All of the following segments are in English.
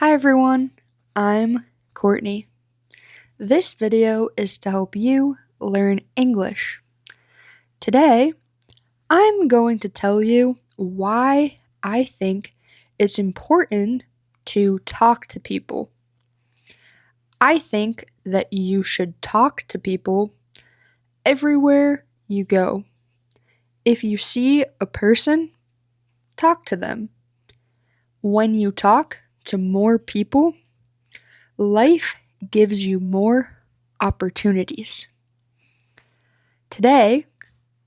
Hi everyone, I'm Courtney. This video is to help you learn English. Today, I'm going to tell you why I think it's important to talk to people. I think that you should talk to people everywhere you go. If you see a person, talk to them. When you talk to more people, life gives you more opportunities. Today,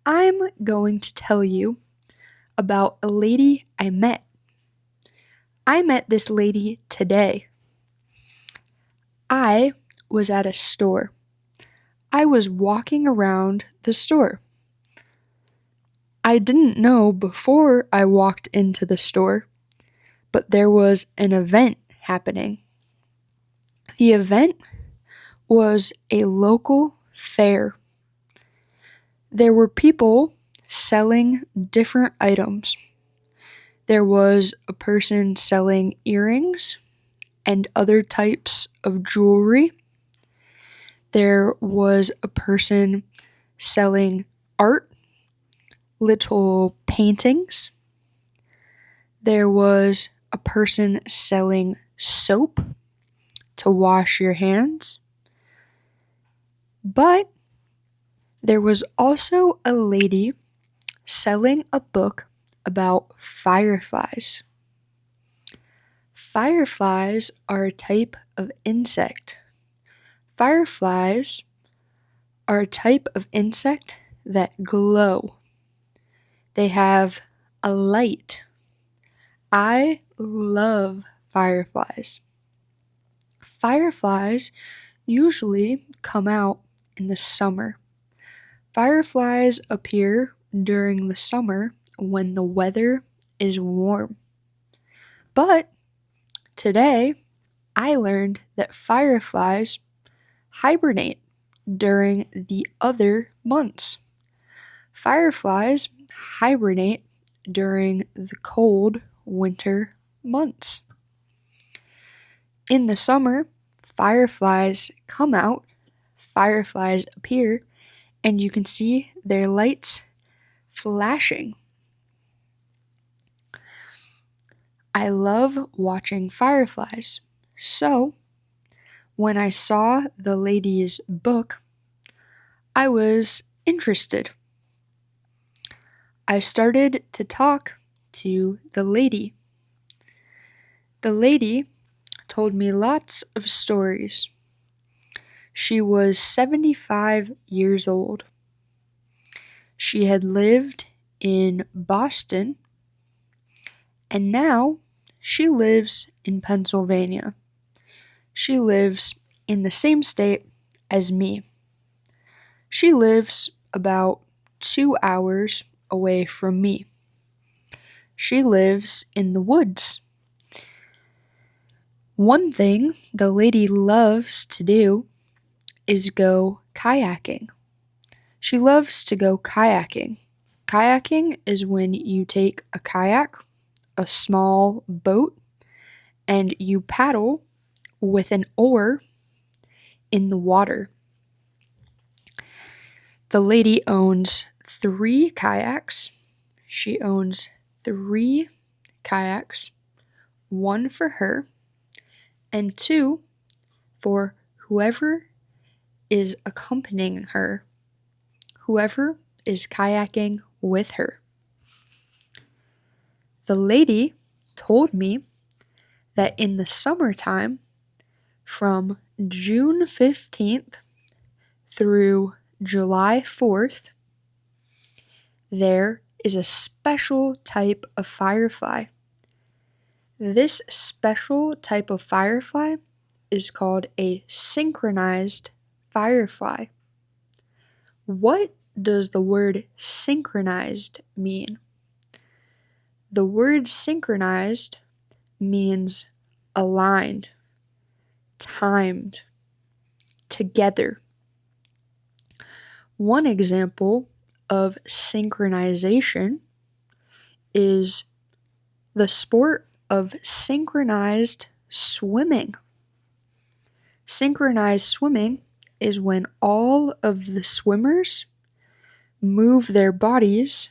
I'm going to tell you about a lady I met. I met this lady today. I was at a store. I was walking around the store. I didn't know before I walked into the store, but there was an event happening. The event was a local fair. There were people selling different items. There was a person selling earrings and other types of jewelry. There was a person selling art, little paintings. There was a person selling soap to wash your hands. But there was also a lady selling a book about fireflies. Fireflies are a type of insect. Fireflies are a type of insect that glow. They have a light. I love fireflies. Fireflies usually come out in the summer. Fireflies appear during the summer when the weather is warm. But today, I learned that fireflies hibernate during the other months. Fireflies hibernate during the cold winter months. In the summer, fireflies come out, fireflies appear, and you can see their lights flashing. I love watching fireflies, so when I saw the lady's book, I was interested. I started to talk to the lady. The lady told me lots of stories. She was 75 years old. She had lived in Boston, and now she lives in Pennsylvania. She lives in the same state as me. She lives about 2 hours away from me. She lives in the woods. One thing the lady loves to do is go kayaking. She loves to go kayaking. Kayaking is when you take a kayak, a small boat, and you paddle with an oar in the water. The lady owns 3 kayaks. She owns 3 kayaks, 1 for her and 2 for whoever is accompanying her, whoever is kayaking with her. The lady told me that in the summertime, from June 15th through July 4th, there is a special type of firefly. This special type of firefly is called a synchronized firefly. What does the word synchronized mean? The word synchronized means aligned, timed, together. One example of synchronization is the sport of synchronized swimming. Synchronized swimming is when all of the swimmers move their bodies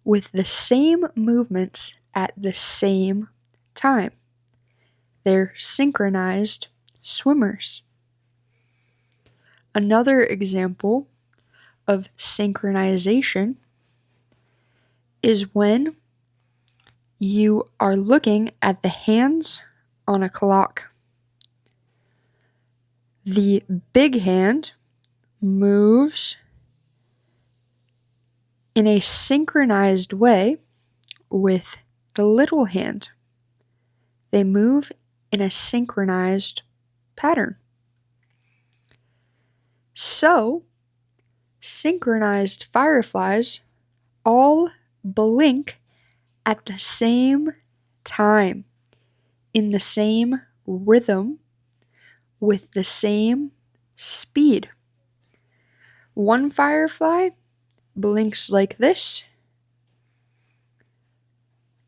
with the same movements at the same time. They're synchronized swimmers. Another example of synchronization is when you are looking at the hands on a clock. The big hand moves in a synchronized way with the little hand. They move in a synchronized pattern. So, synchronized fireflies all blink at the same time, in the same rhythm, with the same speed. One firefly blinks like this,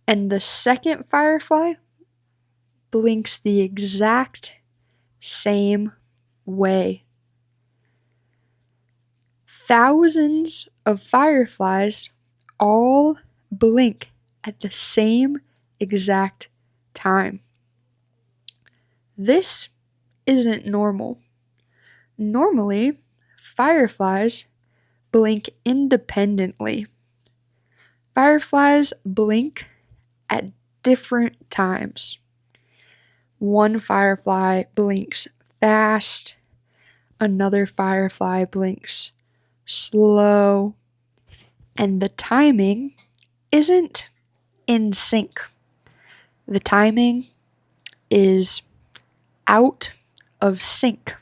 and the second firefly blinks the exact same way. Thousands of fireflies all blink at the same exact time. This isn't normal. Normally, fireflies blink independently. Fireflies blink at different times. One firefly blinks fast, another firefly blinks slow, and the timing isn't in sync. The timing is out of sync.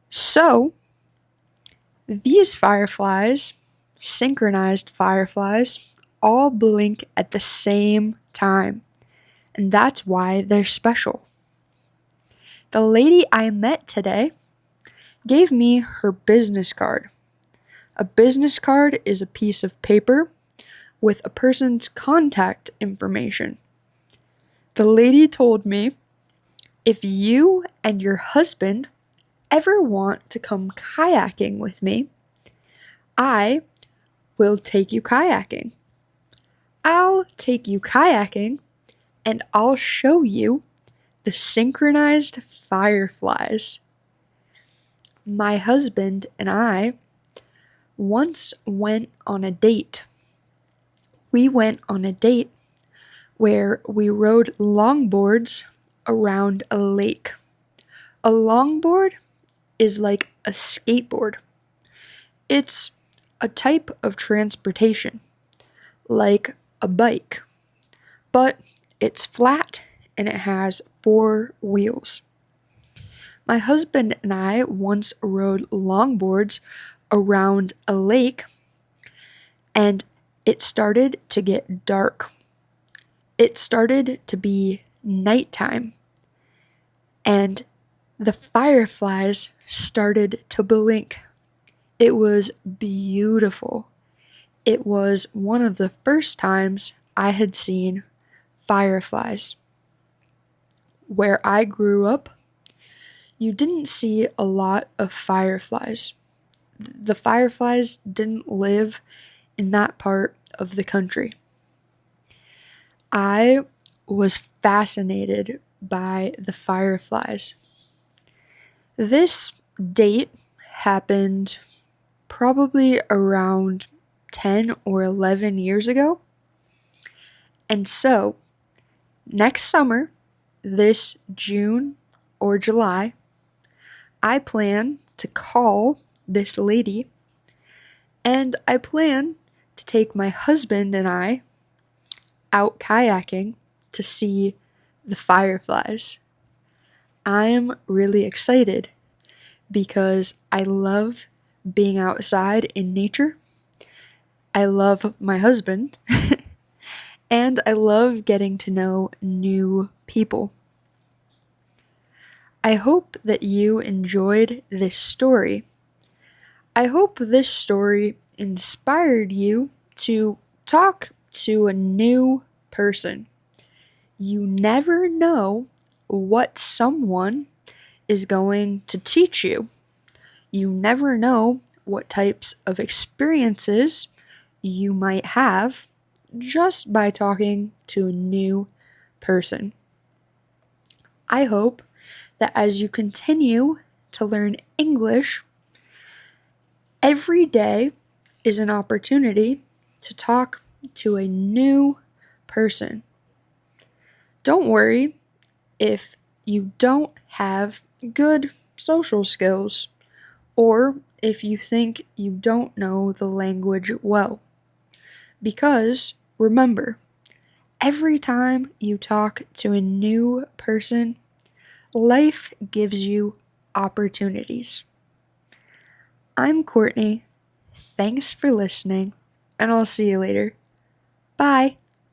So, these fireflies, synchronized fireflies, all blink at the same time, and that's why they're special. The lady I met today gave me her business card. A business card is a piece of paper with a person's contact information. The lady told me, if you and your husband ever want to come kayaking with me, I will take you kayaking. I'll take you kayaking and I'll show you the synchronized fireflies. My husband and I once went on a date. We went on a date where we rode longboards around a lake. A longboard is like a skateboard. It's a type of transportation, like a bike, but it's flat and it has 4 wheels. My husband and I once rode longboards around a lake, and it started to get dark. It started to be nighttime, and the fireflies started to blink. It was beautiful. It was one of the first times I had seen fireflies. Where I grew up, you didn't see a lot of fireflies. The fireflies didn't live in that part of the country. I was fascinated by the fireflies. This date happened probably around 10 or 11 years ago. And so, next summer, this June or July, I plan to call this lady, and I plan to take my husband and I out kayaking to see the fireflies. I'm really excited because I love being outside in nature. I love my husband and I love getting to know new people. I hope that you enjoyed this story. I hope this story inspired you to talk to a new person. You never know what someone is going to teach you. You never know what types of experiences you might have just by talking to a new person. I hope that as you continue to learn English, every day is an opportunity to talk to a new person. Don't worry if you don't have good social skills or if you think you don't know the language well. Because remember, every time you talk to a new person, life gives you opportunities. I'm Courtney. Thanks for listening, and I'll see you later. Bye.